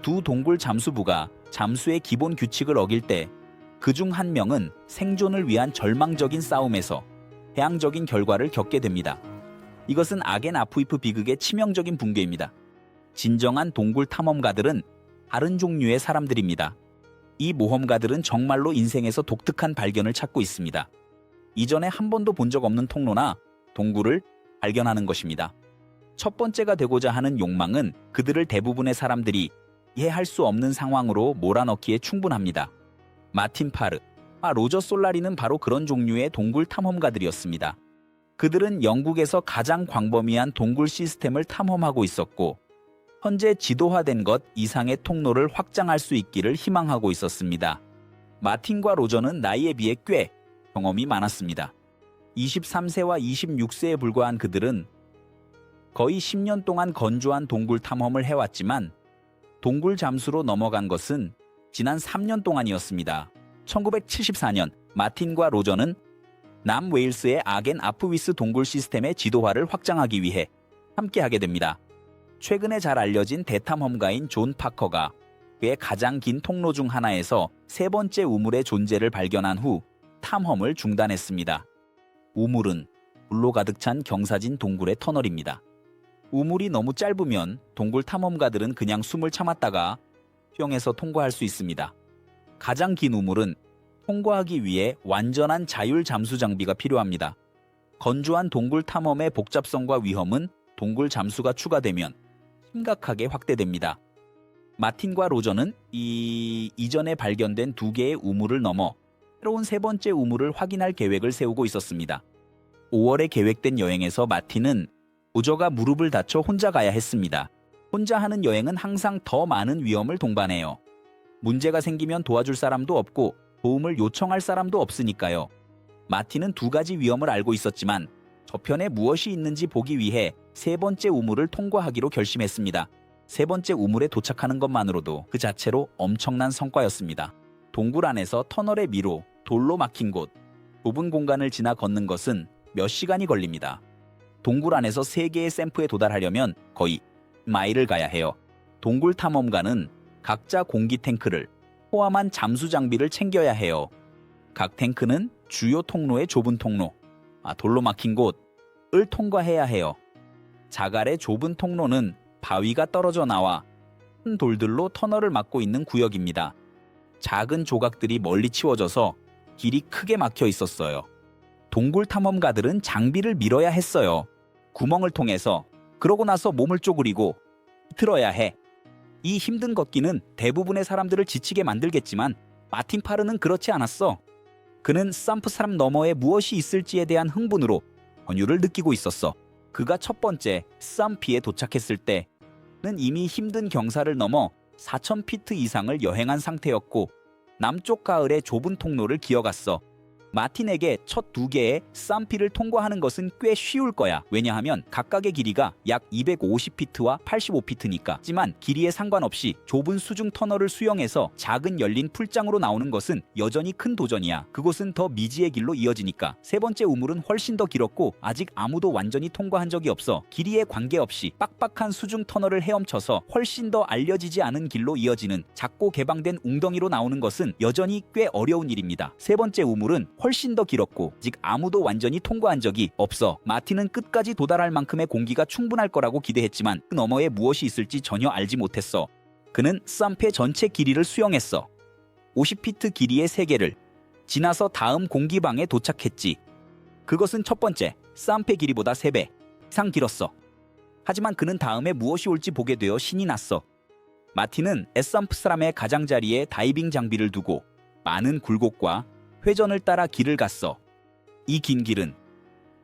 두 동굴 잠수부가 잠수의 기본 규칙을 어길 때 그중 한 명은 생존을 위한 절망적인 싸움에서 해양적인 결과를 겪게 됩니다. 이것은 아겐 아프이프 비극의 치명적인 붕괴입니다. 진정한 동굴 탐험가들은 다른 종류의 사람들입니다. 이 모험가들은 정말로 인생에서 독특한 발견을 찾고 있습니다. 이전에 한 번도 본 적 없는 통로나 동굴을 발견하는 것입니다. 첫 번째가 되고자 하는 욕망은 그들을 대부분의 사람들이 이해할 수 없는 상황으로 몰아넣기에 충분합니다. 마틴 파르, 로저 솔라리는 바로 그런 종류의 동굴 탐험가들이었습니다. 그들은 영국에서 가장 광범위한 동굴 시스템을 탐험하고 있었고 현재 지도화된 것 이상의 통로를 확장할 수 있기를 희망하고 있었습니다. 마틴과 로저는 나이에 비해 꽤 경험이 많았습니다. 23세와 26세에 불과한 그들은 거의 10년 동안 건조한 동굴 탐험을 해왔지만 동굴 잠수로 넘어간 것은 지난 3년 동안이었습니다. 1974년 마틴과 로저는 남웨일스의 아겐 아프위스 동굴 시스템의 지도화를 확장하기 위해 함께하게 됩니다. 최근에 잘 알려진 대탐험가인 존 파커가 그의 가장 긴 통로 중 하나에서 세 번째 우물의 존재를 발견한 후 탐험을 중단했습니다. 우물은 물로 가득 찬 경사진 동굴의 터널입니다. 우물이 너무 짧으면 동굴 탐험가들은 그냥 숨을 참았다가 수영해서 통과할 수 있습니다. 가장 긴 우물은 통과하기 위해 완전한 자율 잠수 장비가 필요합니다. 건조한 동굴 탐험의 복잡성과 위험은 동굴 잠수가 추가되면 심각하게 확대됩니다. 마틴과 로저는 이전에 발견된 두 개의 우물을 넘어 새로운 세 번째 우물을 확인할 계획을 세우고 있었습니다. 5월에 계획된 여행에서 마틴은 로저가 무릎을 다쳐 혼자 가야 했습니다. 혼자 하는 여행은 항상 더 많은 위험을 동반해요. 문제가 생기면 도와줄 사람도 없고 도움을 요청할 사람도 없으니까요. 마틴은 두 가지 위험을 알고 있었지만 저편에 무엇이 있는지 보기 위해 세 번째 우물을 통과하기로 결심했습니다. 세 번째 우물에 도착하는 것만으로도 그 자체로 엄청난 성과였습니다. 동굴 안에서 터널의 미로, 돌로 막힌 곳, 좁은 공간을 지나 걷는 것은 몇 시간이 걸립니다. 동굴 안에서 3개의 샘프에 도달하려면 거의 마일을 가야 해요. 동굴 탐험가는 각자 공기 탱크를 포함한 잠수 장비를 챙겨야 해요. 각 탱크는 주요 통로의 좁은 통로, 돌로 막힌 곳을 통과해야 해요. 자갈의 좁은 통로는 바위가 떨어져 나와 큰 돌들로 터널을 막고 있는 구역입니다. 작은 조각들이 멀리 치워져서 길이 크게 막혀 있었어요. 동굴 탐험가들은 장비를 밀어야 했어요. 구멍을 통해서. 그러고 나서 몸을 쪼그리고 틀어야 해. 이 힘든 걷기는 대부분의 사람들을 지치게 만들겠지만 마틴 파르는 그렇지 않았어. 그는 썸프 사람 너머에 무엇이 있을지에 대한 흥분으로 권유를 느끼고 있었어. 그가 첫 번째 썸피에 도착했을 때는 이미 힘든 경사를 넘어 4,000피트 이상을 여행한 상태였고 남쪽 가을의 좁은 통로를 기어갔어. 마틴에게 첫 2개의 썸피를 통과하는 것은 꽤 쉬울 거야. 왜냐하면 각각의 길이가 약 250피트와 85피트니까. 하지만 길이에 상관없이 좁은 수중 터널을 수영해서 작은 열린 풀장으로 나오는 것은 여전히 큰 도전이야. 그곳은 더 미지의 길로 이어지니까. 세 번째 우물은 훨씬 더 길었고 아직 아무도 완전히 통과한 적이 없어. 길이에 관계없이 빡빡한 수중 터널을 헤엄쳐서 훨씬 더 알려지지 않은 길로 이어지는 작고 개방된 웅덩이로 나오는 것은 여전히 꽤 어려운 일입니다. 세 번째 우물은 훨씬 더 길었고 아직 아무도 완전히 통과한 적이 없어. 마틴은 끝까지 도달할 만큼의 공기가 충분할 거라고 기대했지만 그 너머에 무엇이 있을지 전혀 알지 못했어. 그는 썸프의 전체 길이를 수영했어. 50피트 길이의 세계를 지나서 다음 공기방에 도착했지. 그것은 첫 번째 썸프의 길이보다 3배 이상 길었어. 하지만 그는 다음에 무엇이 올지 보게 되어 신이 났어. 마틴은 썸프스람의 가장자리에 다이빙 장비를 두고 많은 굴곡과 회전을 따라 길을 갔어. 이 긴 길은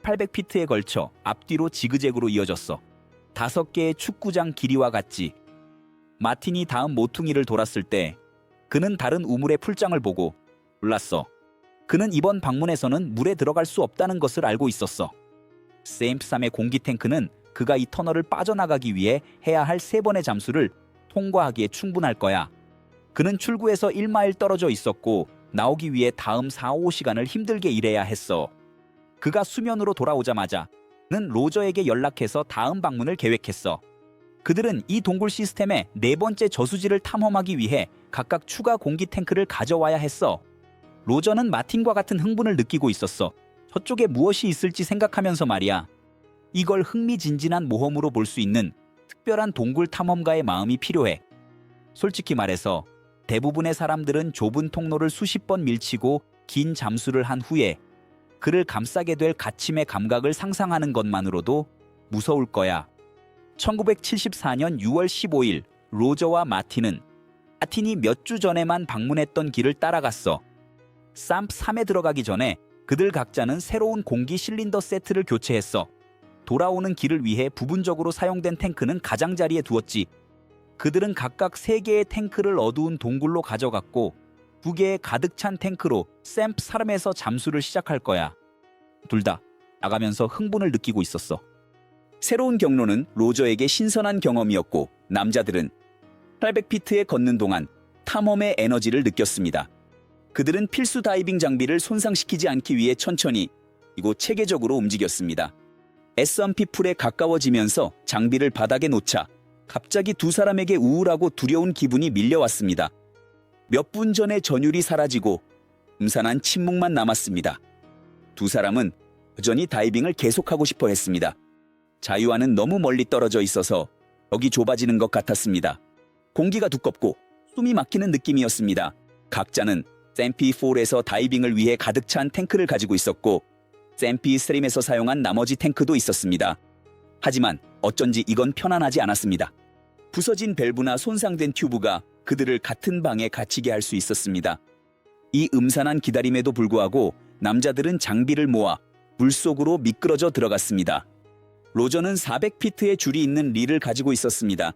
800피트에 걸쳐 앞뒤로 지그재그로 이어졌어. 5개의 축구장 길이와 같지. 마틴이 다음 모퉁이를 돌았을 때 그는 다른 우물의 풀장을 보고 놀랐어. 그는 이번 방문에서는 물에 들어갈 수 없다는 것을 알고 있었어. 샘프삼의 공기 탱크는 그가 이 터널을 빠져나가기 위해 해야 할 3번의 잠수를 통과하기에 충분할 거야. 그는 출구에서 1마일 떨어져 있었고 나오기 위해 다음 4-5시간을 힘들게 일해야 했어. 그가 수면으로 돌아오자마자 는 로저에게 연락해서 다음 방문을 계획했어. 그들은 이 동굴 시스템의 네 번째 저수지를 탐험하기 위해 각각 추가 공기 탱크를 가져와야 했어. 로저는 마틴과 같은 흥분을 느끼고 있었어. 저쪽에 무엇이 있을지 생각하면서 말이야. 이걸 흥미진진한 모험으로 볼 수 있는 특별한 동굴 탐험가의 마음이 필요해. 솔직히 말해서 대부분의 사람들은 좁은 통로를 수십 번 밀치고 긴 잠수를 한 후에 그를 감싸게 될 갇힘의 감각을 상상하는 것만으로도 무서울 거야. 1974년 6월 15일 로저와 마틴은 몇 주 전에만 방문했던 길을 따라갔어. 쌈프 3에 들어가기 전에 그들 각자는 새로운 공기 실린더 세트를 교체했어. 돌아오는 길을 위해 부분적으로 사용된 탱크는 가장자리에 두었지. 그들은 각각 3개의 탱크를 어두운 동굴로 가져갔고 2개의 가득 찬 탱크로 샘프 사름에서 잠수를 시작할 거야. 둘 다 나가면서 흥분을 느끼고 있었어. 새로운 경로는 로저에게 신선한 경험이었고 남자들은 800피트에 걷는 동안 탐험의 에너지를 느꼈습니다. 그들은 필수 다이빙 장비를 손상시키지 않기 위해 천천히 그리고 체계적으로 움직였습니다. S&P 풀에 가까워지면서 장비를 바닥에 놓자 갑자기 두 사람에게 우울하고 두려운 기분이 밀려왔습니다. 몇 분 전에 전율이 사라지고 음산한 침묵만 남았습니다. 두 사람은 여전히 다이빙을 계속하고 싶어 했습니다. 자유와는 너무 멀리 떨어져 있어서 벽이 좁아지는 것 같았습니다. 공기가 두껍고 숨이 막히는 느낌이었습니다. 각자는 샘피4에서 다이빙을 위해 가득 찬 탱크를 가지고 있었고 샘피3에서 사용한 나머지 탱크도 있었습니다. 하지만 어쩐지 이건 편안하지 않았습니다. 부서진 밸브나 손상된 튜브가 그들을 같은 방에 갇히게 할 수 있었습니다. 이 음산한 기다림에도 불구하고 남자들은 장비를 모아 물속으로 미끄러져 들어갔습니다. 로저는 400피트의 줄이 있는 릴을 가지고 있었습니다.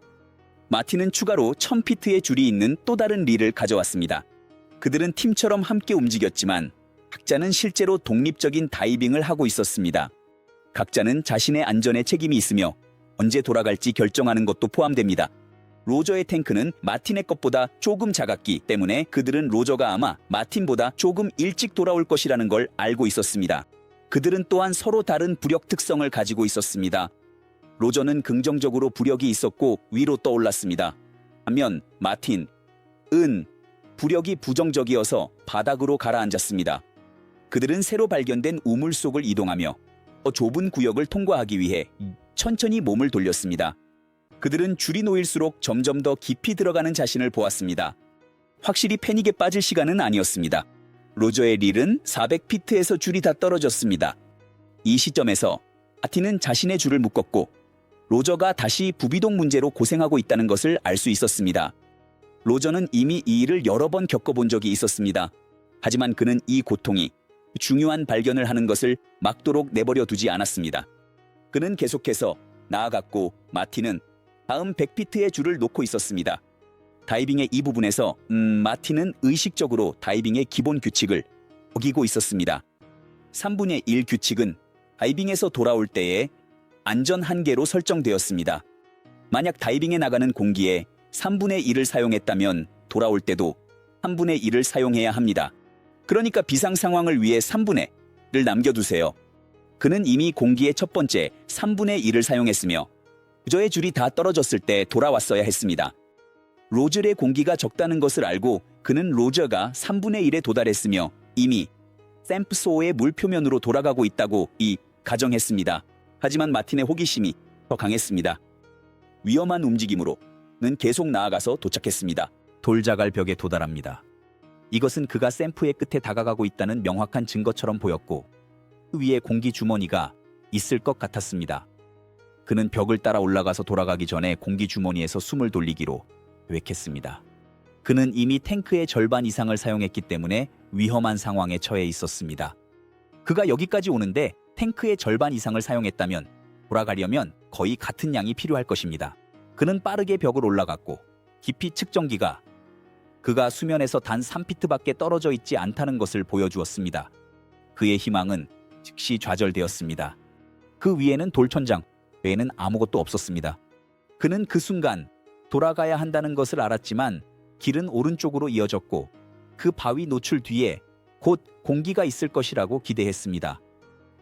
마틴은 추가로 1000피트의 줄이 있는 또 다른 릴을 가져왔습니다. 그들은 팀처럼 함께 움직였지만 각자는 실제로 독립적인 다이빙을 하고 있었습니다. 각자는 자신의 안전에 책임이 있으며 언제 돌아갈지 결정하는 것도 포함됩니다. 로저의 탱크는 마틴의 것보다 조금 작았기 때문에 그들은 로저가 아마 마틴보다 조금 일찍 돌아올 것이라는 걸 알고 있었습니다. 그들은 또한 서로 다른 부력 특성을 가지고 있었습니다. 로저는 긍정적으로 부력이 있었고 위로 떠올랐습니다. 반면 마틴은 부력이 부정적이어서 바닥으로 가라앉았습니다. 그들은 새로 발견된 우물 속을 이동하며 더 좁은 구역을 통과하기 위해 천천히 몸을 돌렸습니다. 그들은 줄이 놓일수록 점점 더 깊이 들어가는 자신을 보았습니다. 확실히 패닉에 빠질 시간은 아니었습니다. 로저의 릴은 400피트에서 줄이 다 떨어졌습니다. 이 시점에서 마틴은 자신의 줄을 묶었고 로저가 다시 부비동 문제로 고생하고 있다는 것을 알 수 있었습니다. 로저는 이미 이 일을 여러 번 겪어본 적이 있었습니다. 하지만 그는 이 고통이 중요한 발견을 하는 것을 막도록 내버려 두지 않았습니다. 그는 계속해서 나아갔고 마틴은 다음 100피트의 줄을 놓고 있었습니다. 다이빙의 이 부분에서 마틴은 의식적으로 다이빙의 기본 규칙을 어기고 있었습니다. 3분의 1 규칙은 다이빙에서 돌아올 때의 안전 한계로 설정되었습니다. 만약 다이빙에 나가는 공기의 3분의 1을 사용했다면 돌아올 때도 3분의 1을 사용해야 합니다. 그러니까 비상 상황을 위해 3분의 1을 남겨두세요. 그는 이미 공기의 첫 번째 3분의 1을 사용했으며 로저의 줄이 다 떨어졌을 때 돌아왔어야 했습니다. 로저의 공기가 적다는 것을 알고 그는 로저가 3분의 1에 도달했으며 이미 샘프소의 물 표면으로 돌아가고 있다고 가정했습니다. 하지만 마틴의 호기심이 더 강했습니다. 위험한 움직임으로 는 계속 나아가서 도착했습니다. 돌자갈 벽에 도달합니다. 이것은 그가 샘프의 끝에 다가가고 있다는 명확한 증거처럼 보였고 그 위에 공기 주머니가 있을 것 같았습니다. 그는 벽을 따라 올라가서 돌아가기 전에 공기 주머니에서 숨을 돌리기로 계획했습니다. 그는 이미 탱크의 절반 이상을 사용했기 때문에 위험한 상황에 처해 있었습니다. 그가 여기까지 오는데 탱크의 절반 이상을 사용했다면 돌아가려면 거의 같은 양이 필요할 것입니다. 그는 빠르게 벽을 올라갔고 깊이 측정기가 그가 수면에서 단 3피트밖에 떨어져 있지 않다는 것을 보여주었습니다. 그의 희망은 즉시 좌절되었습니다. 그 위에는 돌천장 외에는 아무것도 없었습니다. 그는 그 순간 돌아가야 한다는 것을 알았지만 길은 오른쪽으로 이어졌고 그 바위 노출 뒤에 곧 공기가 있을 것이라고 기대했습니다.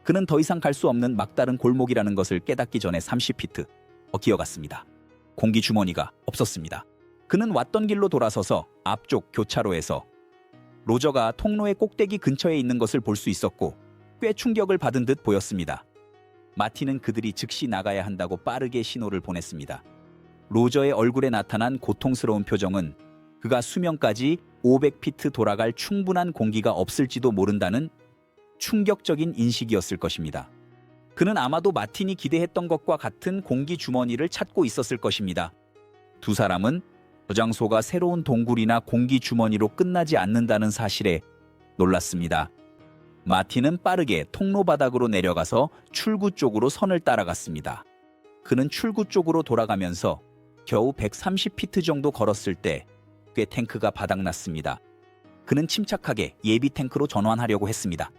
그는 더 이상 갈 수 없는 막다른 골목이라는 것을 깨닫기 전에 30피트 기어갔습니다. 공기 주머니가 없었습니다. 그는 왔던 길로 돌아서서 앞쪽 교차로에서 로저가 통로의 꼭대기 근처에 있는 것을 볼 수 있었고 꽤 충격을 받은 듯 보였습니다. 마틴은 그들이 즉시 나가야 한다고 빠르게 신호를 보냈습니다. 로저의 얼굴에 나타난 고통스러운 표정은 그가 수명까지 500피트 돌아갈 충분한 공기가 없을지도 모른다는 충격적인 인식이었을 것입니다. 그는 아마도 마틴이 기대했던 것과 같은 공기 주머니를 찾고 있었을 것입니다. 두 사람은 저장소가 새로운 동굴이나 공기 주머니로 끝나지 않는다는 사실에 놀랐습니다. 마틴은 빠르게 통로 바닥으로 내려가서 출구 쪽으로 선을 따라갔습니다. 그는 출구 쪽으로 돌아가면서 겨우 130피트 정도 걸었을 때 꽤 탱크가 바닥났습니다. 그는 침착하게 예비 탱크로 전환하려고 했습니다.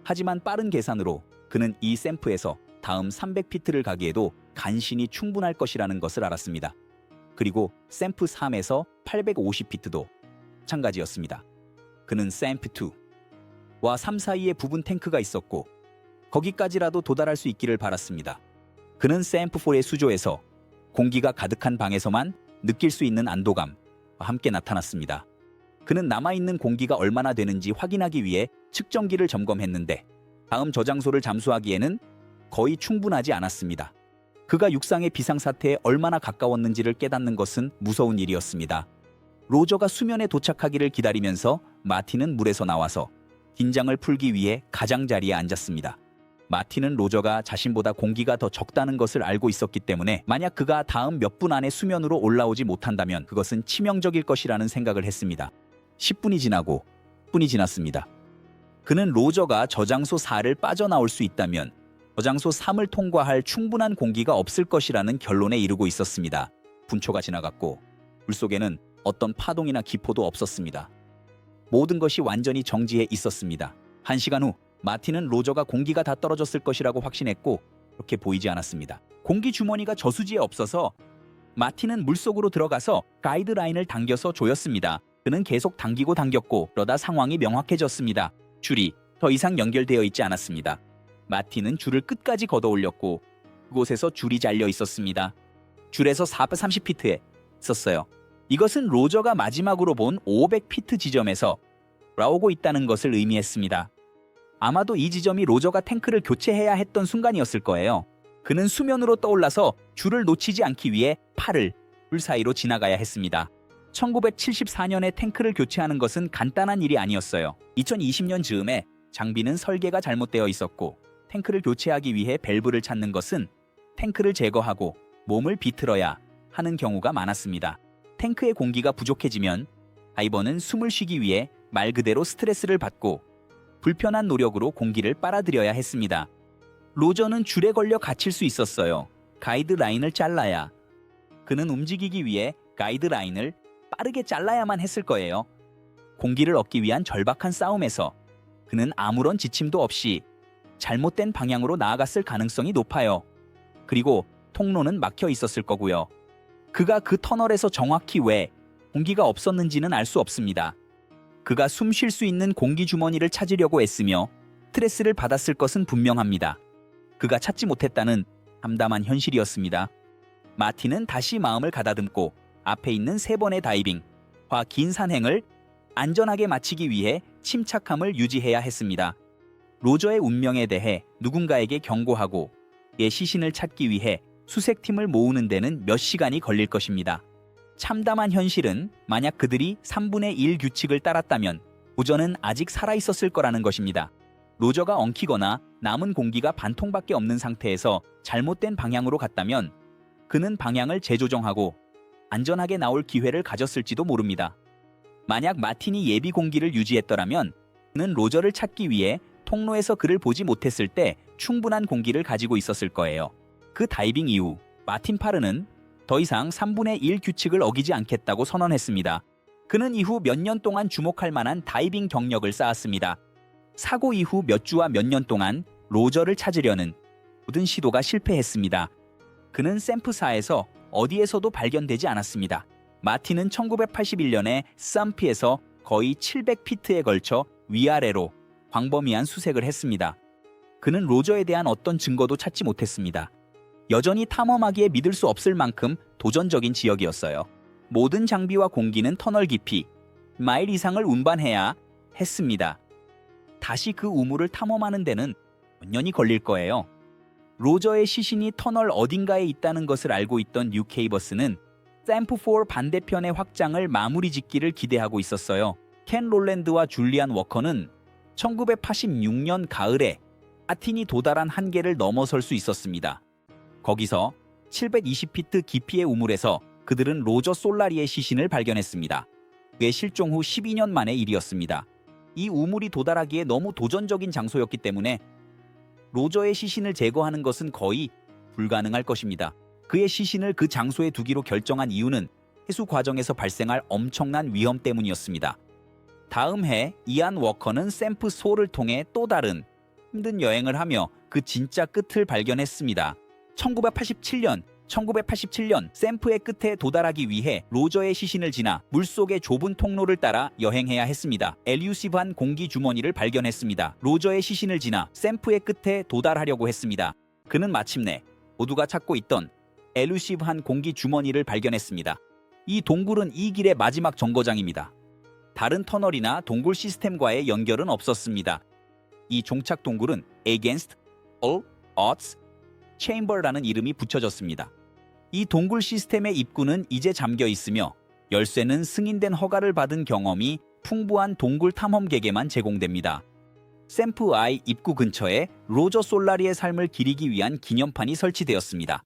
하지만 빠른 계산으로 그는 이 샘프에서 다음 300피트를 가기에도 간신히 충분할 것이라는 것을 알았습니다. 그리고 샘프 3에서 850피트도 마찬가지였습니다. 그는 샘프 2와 3 사이에 부분 탱크가 있었고 거기까지라도 도달할 수 있기를 바랐습니다. 그는 샘프 4의 수조에서 공기가 가득한 방에서만 느낄 수 있는 안도감과 함께 나타났습니다. 그는 남아있는 공기가 얼마나 되는지 확인하기 위해 측정기를 점검했는데 다음 저장소를 잠수하기에는 거의 충분하지 않았습니다. 그가 육상의 비상사태에 얼마나 가까웠는지를 깨닫는 것은 무서운 일이었습니다. 로저가 수면에 도착하기를 기다리면서 마틴은 물에서 나와서 긴장을 풀기 위해 가장자리에 앉았습니다. 마틴은 로저가 자신보다 공기가 더 적다는 것을 알고 있었기 때문에 만약 그가 다음 몇 분 안에 수면으로 올라오지 못한다면 그것은 치명적일 것이라는 생각을 했습니다. 10분이 지나고 10분이 지났습니다. 그는 로저가 저장소 4를 빠져나올 수 있다면 저장소 3을 통과할 충분한 공기가 없을 것이라는 결론에 이르고 있었습니다. 분초가 지나갔고 물속에는 어떤 파동이나 기포도 없었습니다. 모든 것이 완전히 정지해 있었습니다. 1시간 후 마틴은 로저가 공기가 다 떨어졌을 것이라고 확신했고 그렇게 보이지 않았습니다. 공기 주머니가 저수지에 없어서 마틴은 물속으로 들어가서 가이드라인을 당겨서 조였습니다. 그는 계속 당겼고 그러다 상황이 명확해졌습니다. 줄이 더 이상 연결되어 있지 않았습니다. 마틴은 줄을 끝까지 걷어 올렸고 그곳에서 줄이 잘려 있었습니다. 줄에서 430피트에 있었어요. 이것은 로저가 마지막으로 본 500피트 지점에서 돌아오고 있다는 것을 의미했습니다. 아마도 이 지점이 로저가 탱크를 교체해야 했던 순간이었을 거예요. 그는 수면으로 떠올라서 줄을 놓치지 않기 위해 팔을 줄 사이로 지나가야 했습니다. 1974년에 탱크를 교체하는 것은 간단한 일이 아니었어요. 2020년 즈음에 장비는 설계가 잘못되어 있었고 탱크를 교체하기 위해 밸브를 찾는 것은 탱크를 제거하고 몸을 비틀어야 하는 경우가 많았습니다. 탱크의 공기가 부족해지면 다이버는 숨을 쉬기 위해 말 그대로 스트레스를 받고 불편한 노력으로 공기를 빨아들여야 했습니다. 로저는 줄에 걸려 갇힐 수 있었어요. 가이드라인을 잘라야. 그는 움직이기 위해 가이드라인을 빠르게 잘라야만 했을 거예요. 공기를 얻기 위한 절박한 싸움에서 그는 아무런 지침도 없이 잘못된 방향으로 나아갔을 가능성이 높아요. 그리고 통로는 막혀 있었을 거고요. 그가 그 터널에서 정확히 왜 공기가 없었는지는 알 수 없습니다. 그가 숨 쉴 수 있는 공기 주머니를 찾으려고 애쓰며 스트레스를 받았을 것은 분명합니다. 그가 찾지 못했다는 담담한 현실이었습니다. 마틴은 다시 마음을 가다듬고 앞에 있는 3번의 다이빙과 긴 산행을 안전하게 마치기 위해 침착함을 유지해야 했습니다. 로저의 운명에 대해 누군가에게 경고하고 그의 시신을 찾기 위해 수색팀을 모으는 데는 몇 시간이 걸릴 것입니다. 참담한 현실은 만약 그들이 3분의 1 규칙을 따랐다면 오전은 아직 살아있었을 거라는 것입니다. 로저가 엉키거나 남은 공기가 반통밖에 없는 상태에서 잘못된 방향으로 갔다면 그는 방향을 재조정하고 안전하게 나올 기회를 가졌을지도 모릅니다. 만약 마틴이 예비 공기를 유지했더라면 그는 로저를 찾기 위해 통로에서 그를 보지 못했을 때 충분한 공기를 가지고 있었을 거예요. 그 다이빙 이후 마틴 파르는 더 이상 3분의 1 규칙을 어기지 않겠다고 선언했습니다. 그는 이후 몇 년 동안 주목할 만한 다이빙 경력을 쌓았습니다. 사고 이후 몇 주와 몇 년 동안 로저를 찾으려는 모든 시도가 실패했습니다. 그는 샘프사에서 어디에서도 발견되지 않았습니다. 마틴은 1981년에 쌈피에서 거의 700피트에 걸쳐 위아래로 광범위한 수색을 했습니다. 그는 로저에 대한 어떤 증거도 찾지 못했습니다. 여전히 탐험하기에 믿을 수 없을 만큼 도전적인 지역이었어요. 모든 장비와 공기는 터널 깊이 마일 이상을 운반해야 했습니다. 다시 그 우물을 탐험하는 데는 몇 년이 걸릴 거예요. 로저의 시신이 터널 어딘가에 있다는 것을 알고 있던 뉴케이버스는 샘프4 반대편의 확장을 마무리 짓기를 기대하고 있었어요. 켄 롤랜드와 줄리안 워커는 1986년 가을에 아틴이 도달한 한계를 넘어설 수 있었습니다. 거기서 720피트 깊이의 우물에서 그들은 로저 솔라리의 시신을 발견했습니다. 그의 실종 후 12년 만의 일이었습니다. 이 우물이 도달하기에 너무 도전적인 장소였기 때문에 로저의 시신을 제거하는 것은 거의 불가능할 것입니다. 그의 시신을 그 장소에 두기로 결정한 이유는 해수 과정에서 발생할 엄청난 위험 때문이었습니다. 다음 해 이안 워커는 샘프4를 통해 또 다른 힘든 여행을 하며 그 진짜 끝을 발견했습니다. 1987년 샘프의 끝에 도달하기 위해 로저의 시신을 지나 물속의 좁은 통로를 따라 여행해야 했습니다. 엘유시브한 공기 주머니를 발견했습니다. 로저의 시신을 지나 샘프의 끝에 도달하려고 했습니다. 그는 마침내 모두가 찾고 있던 엘루시브한 공기 주머니를 발견했습니다. 이 동굴은 이 길의 마지막 정거장입니다. 다른 터널이나 동굴 시스템과의 연결은 없었습니다. 이 종착 동굴은 Against All Odds Chamber라는 이름이 붙여졌습니다. 이 동굴 시스템의 입구는 이제 잠겨 있으며 열쇠는 승인된 허가를 받은 경험이 풍부한 동굴 탐험객에만 제공됩니다. 샘프 I 입구 근처에 로저 솔라리의 삶을 기리기 위한 기념판이 설치되었습니다.